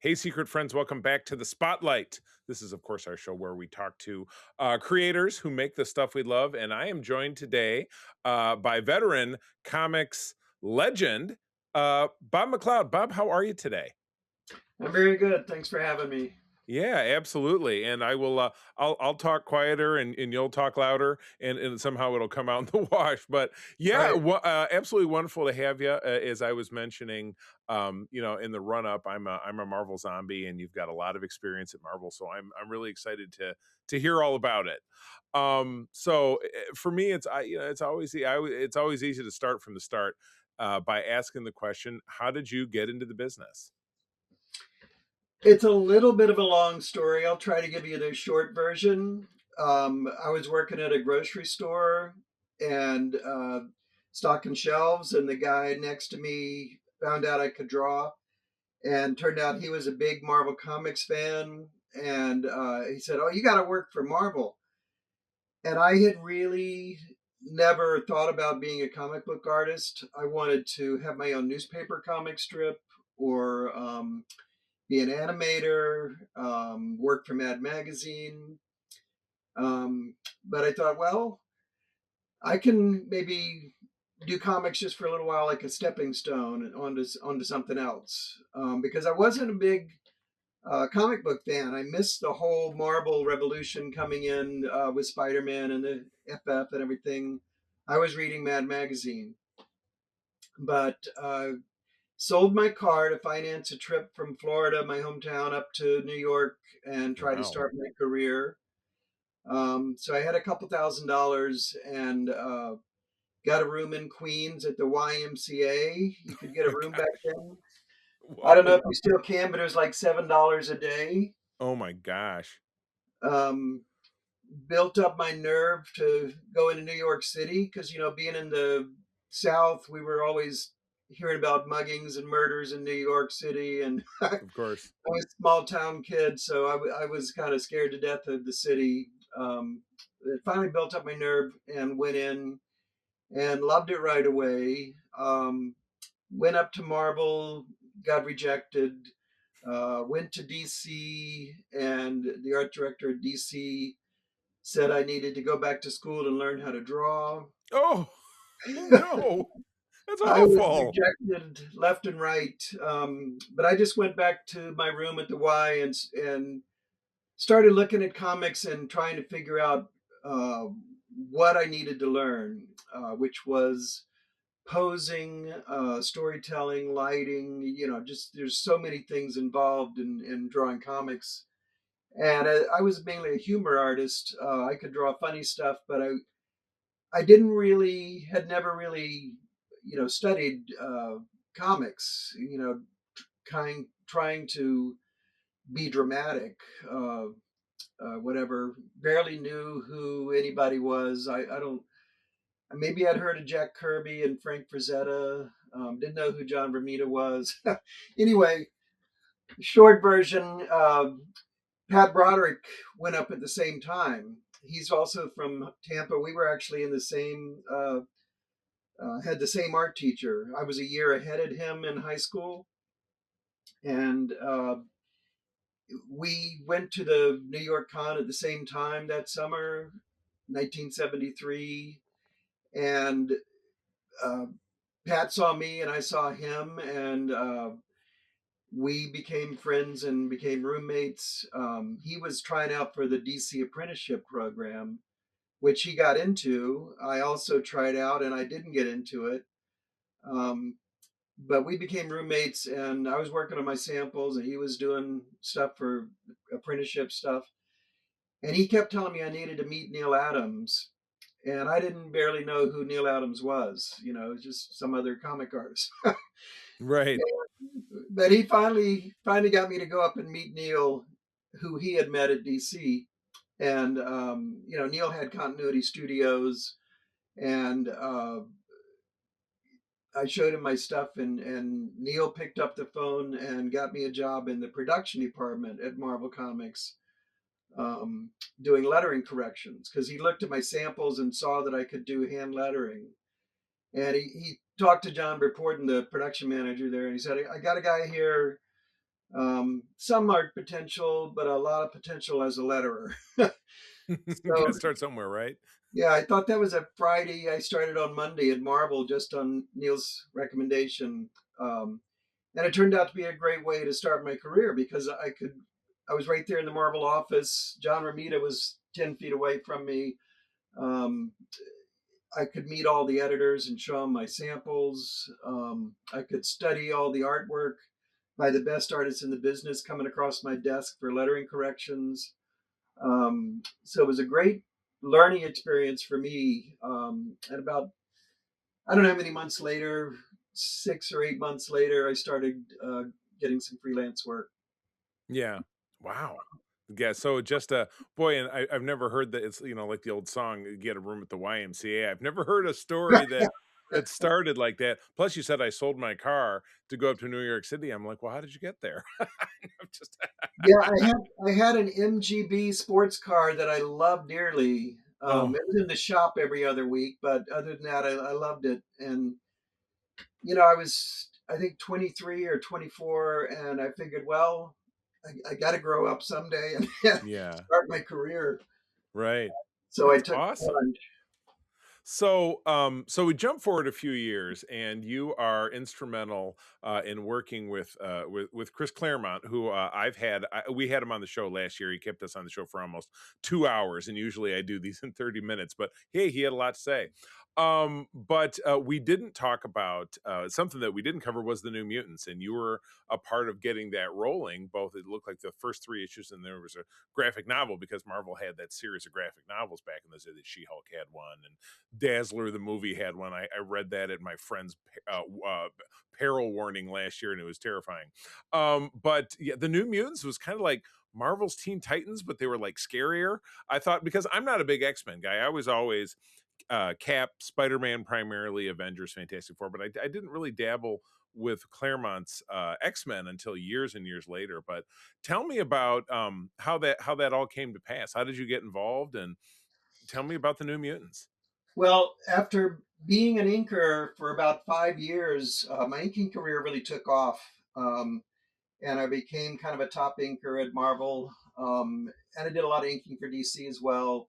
Hey, secret friends, welcome back to the Spotlight. This is, of course, our show where we talk to creators who make the stuff we love. And I am joined today by veteran comics legend, Bob McLeod. Bob, how are you today? I'm very good. Thanks for having me. Yeah, absolutely. And I will I'll talk quieter and you'll talk louder and somehow it'll come out in the wash. But yeah, Right. absolutely wonderful to have you. As I was mentioning, in the run up, I'm a Marvel zombie and you've got a lot of experience at Marvel, so I'm really excited to hear all about it. For me it's always it's always easy to start from the start by asking the question, how did you get into the business? It's a little bit of a long story. I'll try to give you the short version. I was working at a grocery store and stocking shelves, and the guy next to me found out I could draw, and turned out he was a big Marvel Comics fan. And he said, "Oh, you got to work for Marvel." And I had really never thought about being a comic book artist. I wanted to have my own newspaper comic strip or be an animator, work for Mad Magazine. But I thought, well, I can maybe do comics just for a little while, like a stepping stone onto something else. Because I wasn't a big comic book fan. I missed the whole Marvel revolution coming in with Spider-Man and the FF and everything. I was reading Mad Magazine, but sold my car to finance a trip from Florida, my hometown, up to New York and try to Wow. start my career. So I had a couple $1,000s and got a room in Queens at the YMCA. You could get a My room back gosh. then. I don't know Whoa. if you still can, but it was like $7 a day. Oh my gosh. Um, Built up my nerve to go into New York City because, being in the South, we were always hearing about muggings and murders in New York City. And I Of course. was a small town kid, so I was kind of scared to death of the city. It finally built up my nerve and went in and loved it right away. Went up to Marvel, got rejected. Went to DC, and the art director at DC said I needed to go back to school and learn how to draw. Oh, oh no. That's I was awful. rejected left and right, but I just went back to my room at the Y and started looking at comics and trying to figure out uh, what I needed to learn, which was posing, storytelling, lighting. Just there's so many things involved in drawing comics. And I was mainly a humor artist. I could draw funny stuff, but I didn't really had never really studied comics. Trying to be dramatic. Whatever. Barely knew who anybody was. I don't. Maybe I'd heard of Jack Kirby and Frank Frazetta. Didn't know who John Romita was. Anyway, short version. Pat Broderick went up at the same time. He's also from Tampa. We were actually in the same had the same art teacher. I was a year ahead of him in high school, and we went to the New York Con at the same time that summer, 1973. And uh, Pat saw me, and I saw him, and we became friends and became roommates. He was trying out for the DC apprenticeship program, which he got into. I also tried out, and I didn't get into it. Um, but we became roommates, and I was working on my samples and he was doing stuff for apprenticeship stuff, and he kept telling me I needed to meet Neil Adams, and I didn't barely know who Neil Adams was. Just some other comic artist. Right. But he finally got me to go up and meet Neil, who he had met at DC. And Neil had Continuity Studios, and I showed him my stuff, and Neil picked up the phone and got me a job in the production department at Marvel Comics, doing lettering corrections because he looked at my samples and saw that I could do hand lettering. And he talked to John Reporton, the production manager there, and he said, "I got a guy here. Some art potential, but a lot of potential as a letterer. Gotta So start somewhere, right? yeah, I thought that was a Friday. I started on Monday at Marvel just on Neil's recommendation. Um, and it turned out to be a great way to start my career because I was right there in the Marvel office. John Romita was 10 feet away from me. Um, I could meet all the editors and show them my samples. I could study all the artwork by the best artists in the business coming across my desk for lettering corrections. So it was a great learning experience for me. And about, I don't know how many months later, 6 or 8 months later, I started getting some freelance work. Yeah. Wow. Yeah, so just boy, and I've never heard that it's, like the old song, "Get a room at the YMCA." I've never heard a story that started like that. Plus, you said I sold my car to go up to New York City. I'm like, well, how did you get there? I'm just Yeah, I had an MGB sports car that I loved dearly. oh It was in the shop every other week, but other than that, I loved it. And I was I think 23 or 24, and I figured, well, I got to grow up someday and yeah, start my career. right. So I That's took the awesome. plunge. So we jump forward a few years, and you are instrumental in working with Chris Claremont, who we had him on the show last year. He kept us on the show for almost 2 hours, and usually I do these in 30 minutes. But hey, he had a lot to say. But we didn't talk about something that we didn't cover was the New Mutants, and you were a part of getting that rolling. Both it looked like the first three issues, and there was a graphic novel because Marvel had that series of graphic novels back in the day. That She-Hulk had one, and Dazzler the movie had one. I read that at my friend's peril warning last year, and it was terrifying. But yeah, the New Mutants was kind of like Marvel's Teen Titans, but they were like scarier. I thought because I'm not a big X-Men guy. I was always Cap, Spider-Man, primarily Avengers, Fantastic Four, but I didn't really dabble with Claremont's X-Men until years and years later. But tell me about how that all came to pass. How did you get involved, and tell me about the New Mutants. Well, after being an inker for about 5 years, my inking career really took off. And I became kind of a top inker at Marvel. And I did a lot of inking for DC as well,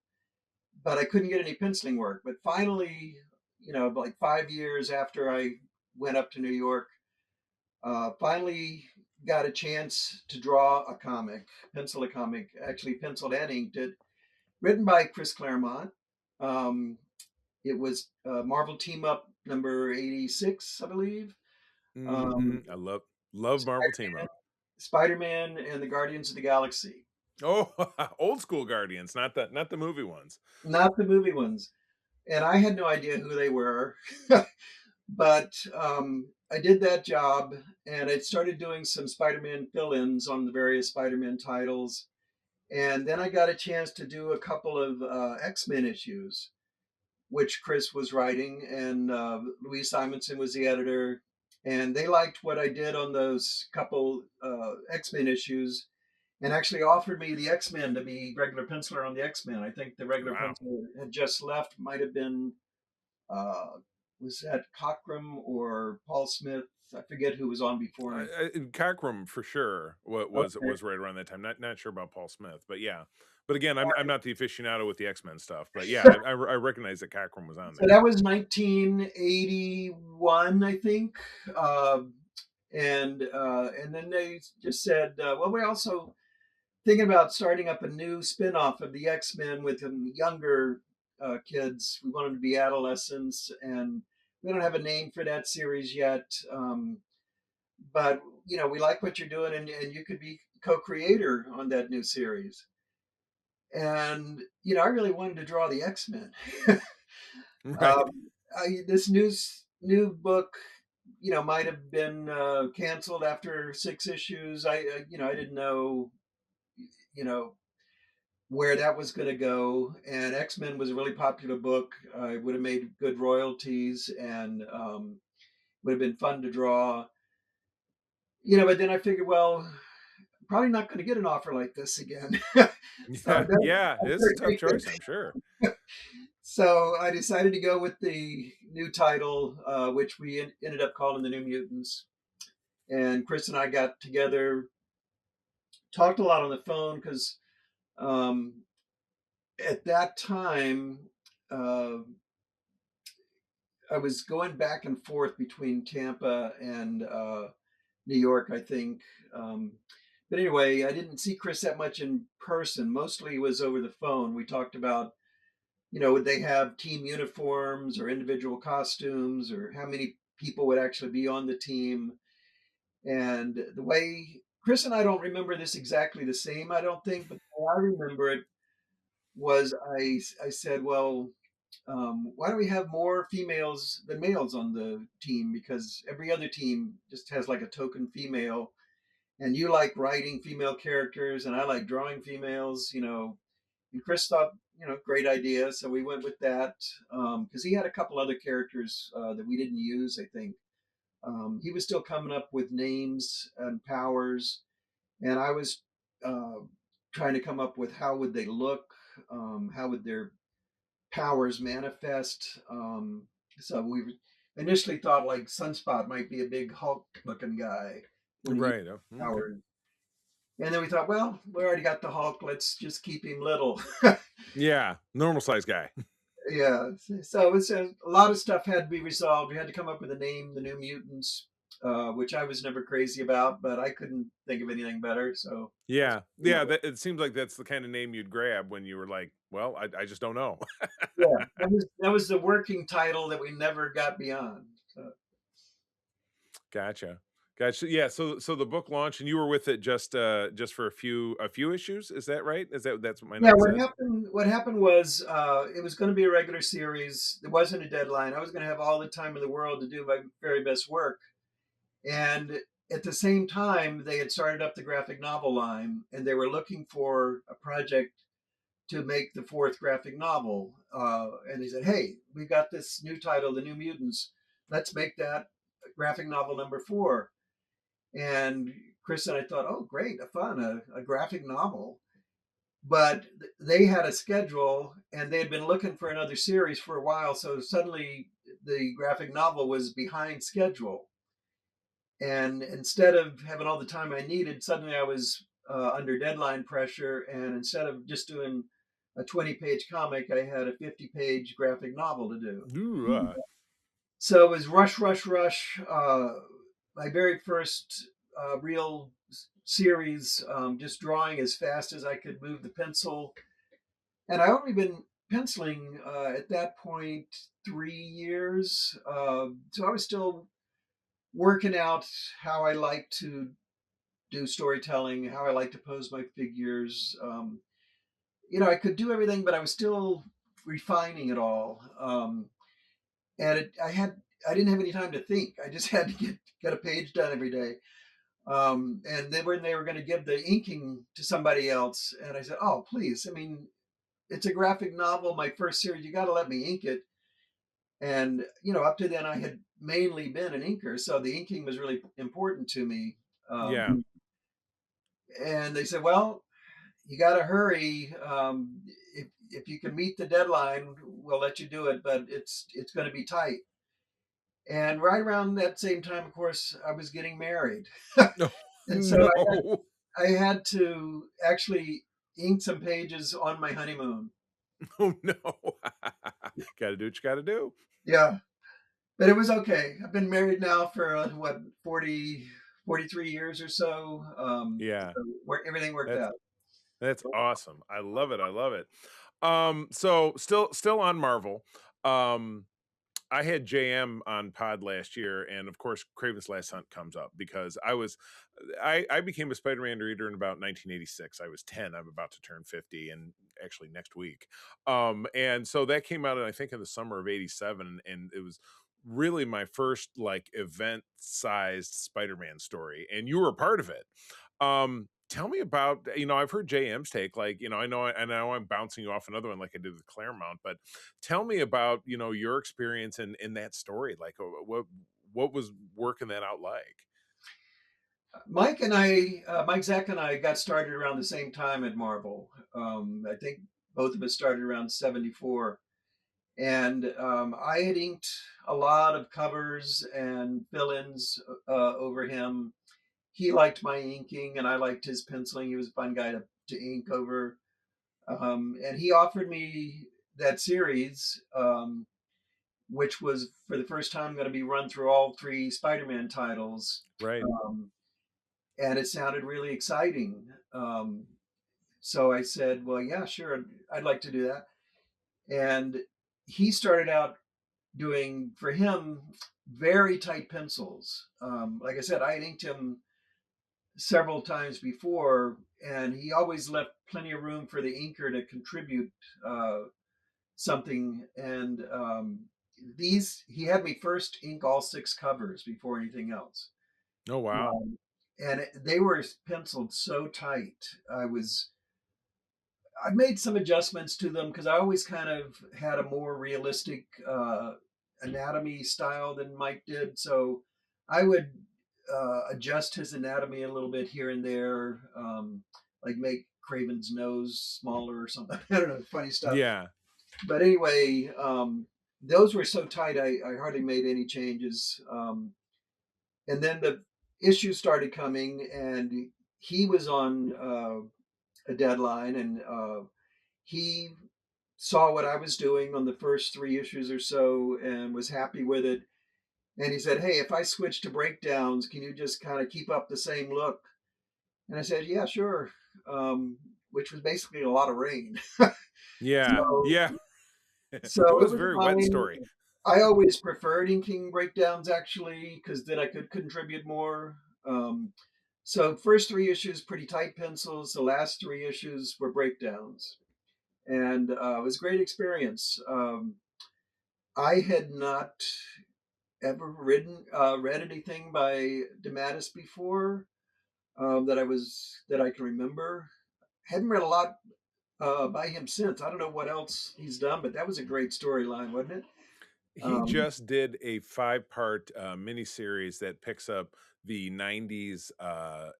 but I couldn't get any penciling work. But finally, like 5 years after I went up to New York, finally got a chance to draw a comic, pencil a comic, actually penciled and inked it, written by Chris Claremont. Um, it was Marvel Team Up number 86, I believe. Um, I love Marvel Team Spider-Man, Up. Spider-Man and the Guardians of the Galaxy, Oh, old school Guardians, not the movie ones. not the movie ones. And I had no idea who they were, but I did that job, and I started doing some Spider-Man fill-ins on the various Spider-Man titles. And then I got a chance to do a couple of X-Men issues, which Chris was writing, and Louise Simonson was the editor. And they liked what I did on those couple X-Men issues, and actually offered me the X-Men to be regular penciler on the X-Men. I think the regular Wow. penciler had just left, might have been uh, was that Cockrum or Paul Smith? I forget who was on before him. Cockrum for sure Okay. was right around that time. Not sure about Paul Smith, but yeah. But again, I'm not the aficionado with the X-Men stuff. But yeah, I recognize that Cockrum was on So there. that was 1981, I think. Uh, and then they just said, well, we're also thinking about starting up a new spin-off of the X-Men with younger kids. We want them to be adolescents, and we don't have a name for that series yet. But we like what you're doing, and you could be co-creator on that new series. And I really wanted to draw the X-Men. Right. This new book, might have been canceled after 6 issues. I didn't know, you know, where that was going to go. And X-Men was a really popular book. It would have made good royalties, and would have been fun to draw. But then I figured, well, probably not going to get an offer like this again. so Yeah, yeah. I It's a started tough choice, I'm sure. So I decided to go with the new title, which we ended up calling the New Mutants. And Chris and I got together. talked a lot on the phone because um, at that time, uh, I was going back and forth between Tampa and New York, I think. Um, but anyway, I didn't see Chris that much in person. Mostly it was over the phone. We talked about, would they have team uniforms or individual costumes, or how many people would actually be on the team. And the way Chris and I don't remember this exactly the same, I don't think, but the way I remember it was I said, well, why don't we have more females than males on the team? Because every other team just has like a token female, and you like writing female characters, and I like drawing females. And Chris thought, great idea, so we went with that because he had a couple other characters that we didn't use, I think. He was still coming up with names and powers, and I was uh, trying to come up with how would they look, how would their powers manifest. So we initially thought like Sunspot might be a big Hulk-looking guy when he used Right. Oh, okay. powers, and then we thought, well, we already got the Hulk. Let's just keep him little. Yeah, normal size guy. Yeah. So it's a lot of stuff had to be resolved. We had to come up with a name, the New Mutants, which I was never crazy about, but I couldn't think of anything better. So Yeah, we went yeah. with It seems like that's the kind of name you'd grab when you were like, "Well, I just don't know." yeah. That was the working title that we never got beyond. So, Gotcha, gotcha. Yeah. So the book launched, and you were with it just for a few issues. Is that right? That's what my yeah, note what says? happened? What happened was it was going to be a regular series. There wasn't a deadline. I was going to have all the time in the world to do my very best work. And at the same time, they had started up the graphic novel line, and they were looking for a project to make the fourth graphic novel. And they said, "Hey, we got this new title, The New Mutants. Let's make that graphic novel number 4." And Chris and I thought, "Oh, great, fun, a graphic novel." But they had a schedule, and they had been looking for another series for a while. So suddenly, the graphic novel was behind schedule. And instead of having all the time I needed, suddenly I was under deadline pressure. And instead of just doing a 20-page comic, I had a 50-page graphic novel to do. Ooh, So it was rush, rush, rush. My very first real series, just drawing as fast as I could move the pencil. And I only been penciling at that point 3 years. So I was still working out how I like to do storytelling, how I like to pose my figures. I could do everything, but I was still refining it all. And I didn't have any time to think. I just had to get a page done every day. And then when they were going to give the inking to somebody else, and I said, "Oh, please! I mean, it's a graphic novel, my first series. You got to let me ink it." And up to then, I had mainly been an inker, so the inking was really important to me. Um, yeah. and they said, "Well, you got to hurry. If you can meet the deadline, we'll let you do it, but it's going to be tight." And right around that same time, of course, I was getting married, No, and so no. I had to actually ink some pages on my honeymoon. Oh no. Got to do what you got to do. Yeah, but it was okay. I've been married now for what 43 years or so. Yeah. So everything worked That's out. that's awesome. I love it. I love it. So still on Marvel. Um, I had JM on pod last year, and of course, Craven's Last Hunt comes up because I became a Spider-Man reader in about 1986. I was 10. I'm about to turn 50, and actually next week. And so that came out, I think, in the summer of '87, and it was really my first like event-sized Spider-Man story, and you were a part of it. Tell me about, I've heard JM's take, like, I know I'm bouncing you off another one like I did with Claremont, but tell me about, your experience in that story. Like, what was working that out like? Mike Zack and I got started around the same time at Marvel. I think both of us started around 74. And I had inked a lot of covers and fill ins over him. he liked my inking and I liked his penciling. He was a fun guy to ink over. And he offered me that series, which was for the first time going to be run through all three Spider-Man titles. Right. Um, and it sounded really exciting. So I said, well, yeah, sure, I'd like to do that. And he started out doing, for him, very tight pencils. Like I said, I had inked him several times before, and he always left plenty of room for the inker to contribute uh, something. And these, he had me first ink all six covers before anything else. Oh wow. Um, and they were penciled so tight. I made some adjustments to them because I always kind of had a more realistic anatomy style than Mike did. So I would adjust his anatomy a little bit here and there, like make Craven's nose smaller or something. I don't know, funny stuff. Yeah. But anyway, those were so tight, I hardly made any changes. And then the issues started coming, and he was on a deadline, and he saw what I was doing on the first three issues or so and was happy with it. And he said, hey, if I switch to breakdowns, can you just kind of keep up the same look? And I said, yeah, sure. Which was basically a lot of rain. Yeah. so, Yeah. so It it was a was very wet fine. story. I always preferred inking breakdowns actually, because then I could contribute more. Um, so first three issues, pretty tight pencils. The last three issues were breakdowns. And it was a great experience. I had not ever read anything by DeMatteis before that I can remember. Hadn't read a lot by him since. I don't know what else he's done, but that was a great storyline, wasn't it? He Um, just did a 5-part miniseries that picks up the 90s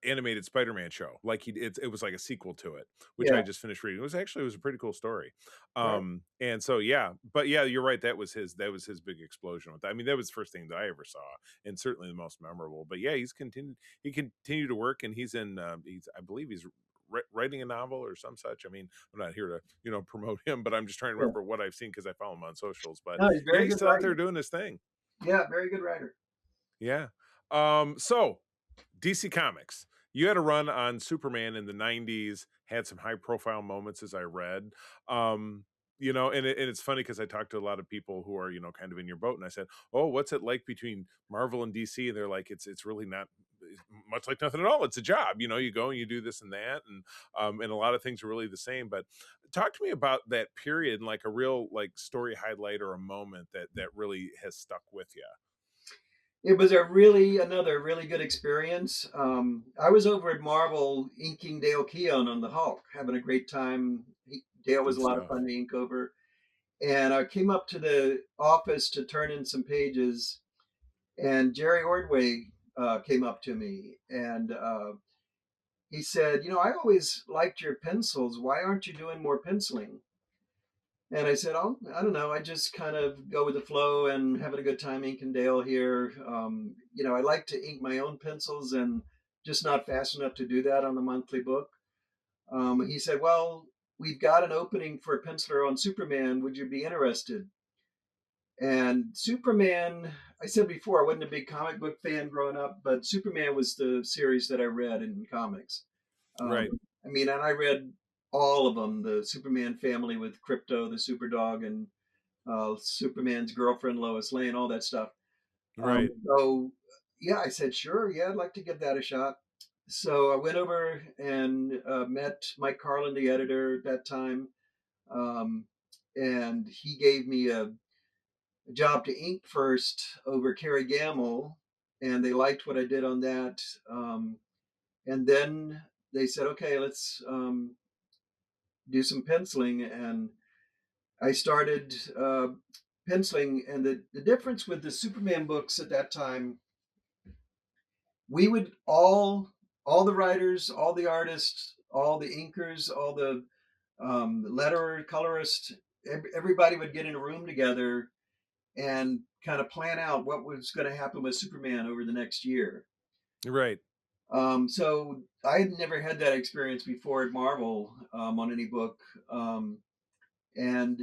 animated Spider-Man show. Like it was like a sequel to it, which I yeah, just finished reading. It was a pretty cool story. right. And so yeah, but yeah, you're right. That was his big explosion with that. I mean, that was the first thing that I ever saw, and certainly the most memorable. But yeah, he continued to work, and he's I believe he's writing a novel or some such. I mean, I'm not here to promote him, but I'm just trying to Yeah. remember what I've seen because I follow him on socials. But No, he's a yeah, very he's good still out there writer. doing his thing. Yeah, very good writer. Yeah. So DC Comics. You had a run on Superman in the 90s, had some high profile moments as I read. Um, and it's funny because I talked to a lot of people who are, kind of in your boat, and I said, "Oh, what's it like between Marvel and DC?" And they're like, "It's really not much like nothing at all. It's a job. You go and you do this and that, and a lot of things are really the same." But talk to me about that period and like a real like story highlight or a moment that really has stuck with you. It was another really good experience. I was over at Marvel inking Dale Keown on the Hulk, having a great time. Dale was Good a lot of stuff. fun to ink over. And I came up to the office to turn in some pages, and Jerry Ordway came up to me and he said, I always liked your pencils. Why aren't you doing more penciling? And I said, oh, I don't know. I just kind of go with the flow and having a good time inking Dale here. I like to ink my own pencils and just not fast enough to do that on the monthly book. He said, well, we've got an opening for a penciler on Superman. Would you be interested? And Superman, I said before, I wasn't a big comic book fan growing up, but Superman was the series that I read in comics. Um, Right. and I read all of them, the Superman family with Krypto, the Superdog, and Superman's girlfriend, Lois Lane, all that stuff. Right. So, yeah, I said, sure, yeah, I'd like to give that a shot. So I went over and met Mike Carlin, the editor at that time, um, and he gave me a job to ink first over Kerry Gamble, and they liked what I did on that. And then they said, okay, let's do some penciling. And I started penciling. And the difference with the Superman books at that time, we would all the writers, all the artists, all the inkers, all the letterer, colorists, everybody would get in a room together and kind of plan out what was going to happen with Superman over the next year. Right. So I had never had that experience before at Marvel on any book, and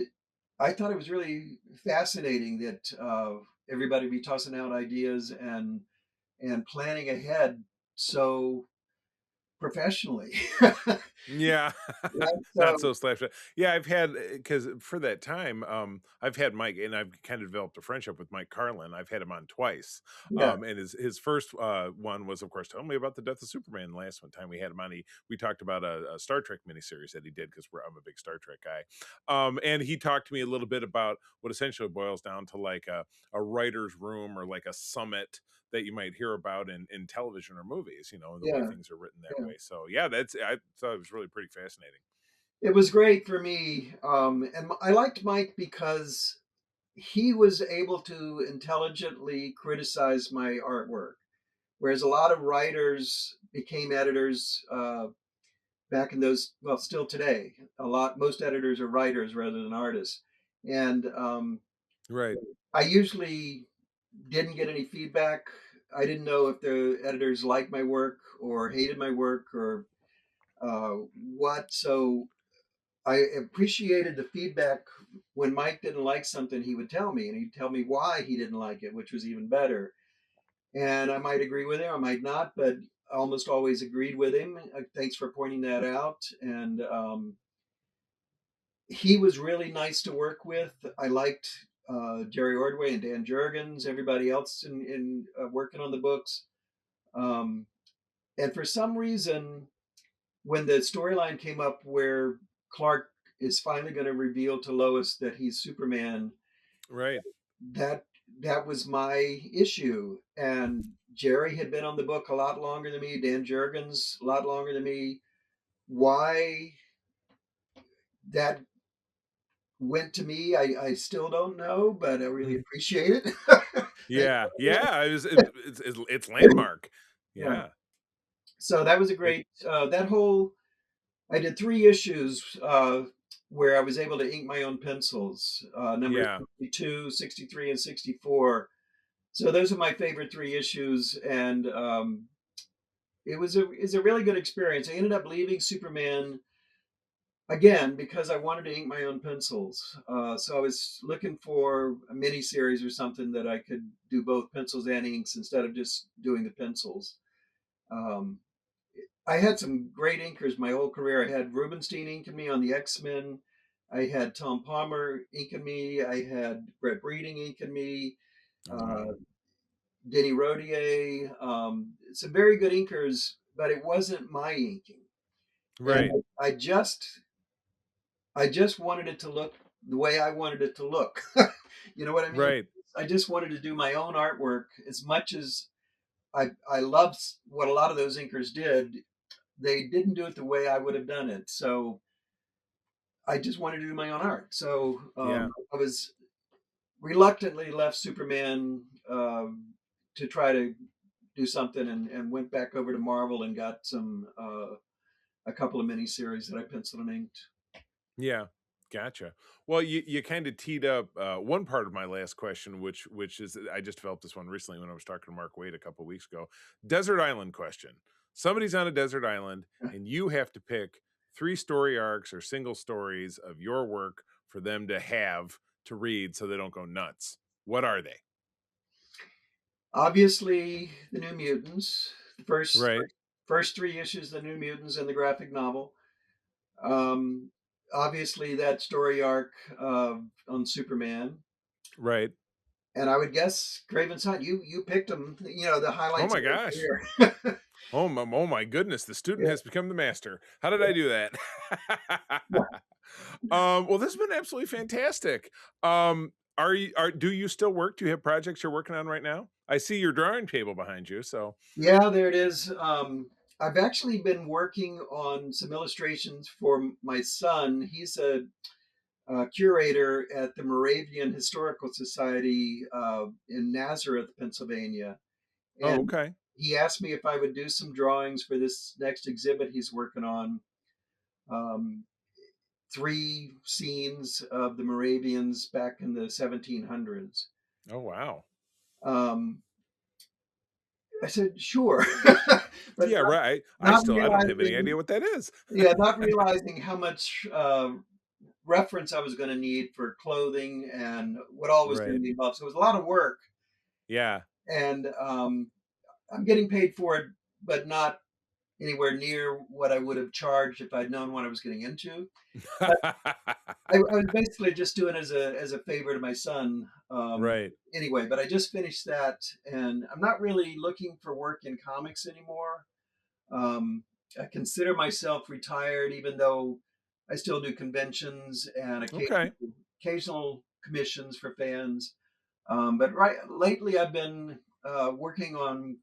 I thought it was really fascinating that everybody be tossing out ideas and planning ahead so professionally. Yeah. Right? Not So so slash yeah, I've had because for that time, I've had Mike and I've kind of developed a friendship with Mike Carlin. I've had him on twice. yeah, And his first one was of course telling me about the death of Superman. The last one time we had him on, we talked about a Star Trek miniseries that he did because I'm a big Star Trek guy. And he talked to me a little bit about what essentially boils down to like a writer's room or like a summit that you might hear about in television or movies, the way yeah, things are written that yeah. way. So yeah, I thought it was really pretty fascinating. It was great for me, and I liked Mike because he was able to intelligently criticize my artwork, whereas a lot of writers became editors back in those. Well, still today, most editors are writers rather than artists, and Right. I usually didn't get any feedback. I didn't know if the editors liked my work or hated my work or what. So I appreciated the feedback. When Mike didn't like something, he would tell me, and he'd tell me why he didn't like it, which was even better. And I might agree with him, I might not, but I almost always agreed with him. Thanks for pointing that out. And he was really nice to work with. I liked Jerry Ordway and Dan Jurgens, everybody else in working on the books. Um, and for some reason, when the storyline came up where Clark is finally going to reveal to Lois that he's Superman, Right. that that was my issue. And Jerry had been on the book a lot longer than me. Dan Jurgens a lot longer than me. Why that went to me, I still don't know, but I really Mhm. appreciate it. Thank Yeah. you. Yeah. It's landmark. Yeah. Yeah. So that was a It, great that whole I did 3 issues where I was able to ink my own pencils, numbers yeah. 62, 63, and 64. So those are my favorite 3 issues, and it's a really good experience. I ended up leaving Superman again because I wanted to ink my own pencils. So I was looking for a mini series or something that I could do both pencils and inks instead of just doing the pencils. Um, I had some great inkers my whole career. I had Rubenstein inking me on the X-Men. I had Tom Palmer inking me. I had Brett Breeding inking me. Oh Uh, wow. Denny Rodier. Some very good inkers, but it wasn't my inking. And Right. I just wanted it to look the way I wanted it to look. You know what I mean? Right. I just wanted to do my own artwork as much as I love what a lot of those inkers did. They didn't do it the way I would have done it. So I just wanted to do my own art. So Yeah. I was reluctantly left Superman to try to do something and went back over to Marvel and got a couple of miniseries that I penciled and inked. Yeah. Gotcha. Well, you kind of teed up one part of my last question, which is I just developed this one recently when I was talking to Mark Wade a couple weeks ago. Desert island question. Somebody's on a desert island, and you have to pick 3 story arcs or single stories of your work for them to have to read so they don't go nuts. What are they? Obviously, the New Mutants, the Right. first 3 issues, the New Mutants and the graphic novel. Um, Obviously, that story arc on Superman, Right. and I would guess Craven's Hunt. You picked them. You know the Oh highlights of my their gosh. career. Oh my goodness, the student Yeah, has become the master. How did I do that? yeah. Well, this has been absolutely fantastic. Are do you still work? Do you have projects you're working on right now? I see your drawing table behind you, so Yeah, there it is. I've actually been working on some illustrations for my son. He's a curator at the Moravian Historical Society in Nazareth, Pennsylvania. oh, And okay. he asked me if I would do some drawings for this next exhibit he's working on. Um, 3 scenes of the Moravians back in the 1700s. Oh, wow. Um, I said, sure. but Yeah, right. I not still I don't have any idea realizing, what that is. yeah, not realizing how much reference I was going to need for clothing and what all was going to Right. be involved. So it was a lot of work, Yeah. and I'm getting paid for it, but not anywhere near what I would have charged if I'd known what I was getting into. But I was basically just doing it as a favor to my son. Right. Anyway, but I just finished that, and I'm not really looking for work in comics anymore. Um, I consider myself retired, even though I still do conventions and Okay. occasional commissions for fans. But right lately, I've been working on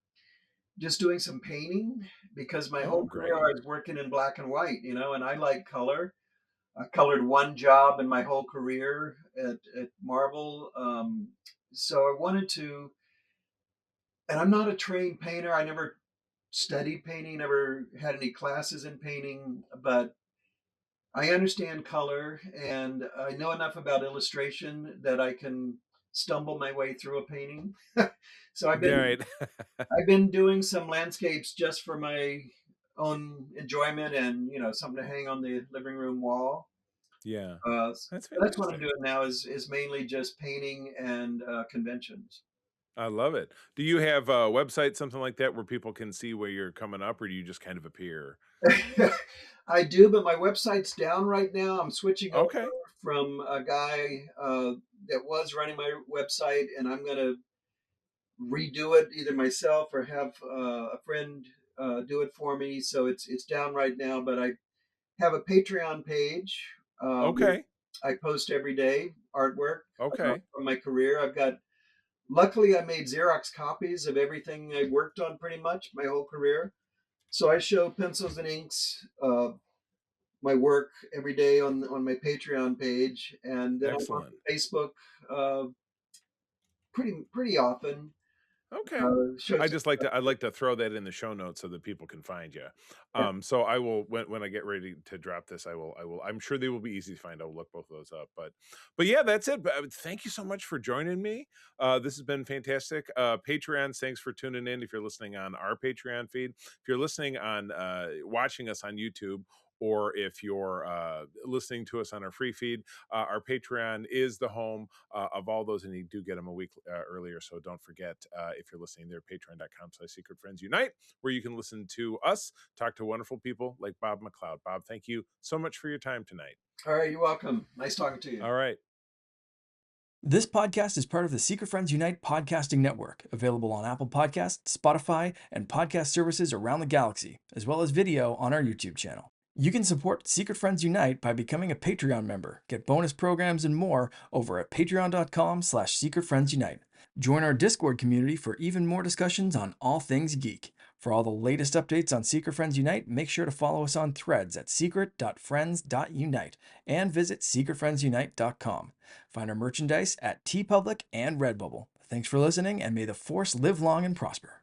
just doing some painting because my Oh, whole career great. I was working in black and white, and I like color. I colored one job in my whole career at Marvel. So I wanted to, and I'm not a trained painter. I never studied painting, never had any classes in painting, but I understand color and I know enough about illustration that I can stumble my way through a painting. So Right. I've been doing some landscapes just for my own enjoyment and something to hang on the living room wall. Yeah. So That's that's what I'm fantastic. doing now is mainly just painting and conventions. I love it. Do you have a website, something like that, where people can see where you're coming up, or do you just kind of appear? I do, but my website's down right now. I'm switching over Okay. from a guy that was running my website, and I'm going to redo it either myself or have a friend do it for me. So it's down right now, but I have a Patreon page where Okay. I post every day artwork Okay. from my career. Luckily, I made Xerox copies of everything I worked on pretty much my whole career. So I show pencils and inks, my work every day on my Patreon page, and then I'm on Excellent. Facebook uh, pretty often. Okay. Show some I'd like to throw that in the show notes so that people can find you. yeah. So I will when I get ready to drop this, I'm sure they will be easy to find. I'll look both of those up. But yeah, that's it. But thank you so much for joining me. This has been fantastic. Patreons, thanks for tuning in. If you're listening on our Patreon feed, if you're listening on watching us on YouTube, or if you're listening to us on our free feed, our Patreon is the home of all those, and you do get them a week earlier. So don't forget, if you're listening there, patreon.com/Secret Friends Unite, where you can listen to us talk to wonderful people like Bob McLeod. Bob, thank you so much for your time tonight. All right, you're welcome. Nice talking to you. All right. This podcast is part of the Secret Friends Unite podcasting network, available on Apple Podcasts, Spotify, and podcast services around the galaxy, as well as video on our YouTube channel. You can support Secret Friends Unite by becoming a Patreon member, get bonus programs and more over at patreon.com/secretfriendsunite. Join our Discord community for even more discussions on all things geek. For all the latest updates on Secret Friends Unite, make sure to follow us on Threads at secret.friends.unite and visit secretfriendsunite.com. Find our merchandise at TeePublic and Redbubble. Thanks for listening, and may the Force live long and prosper.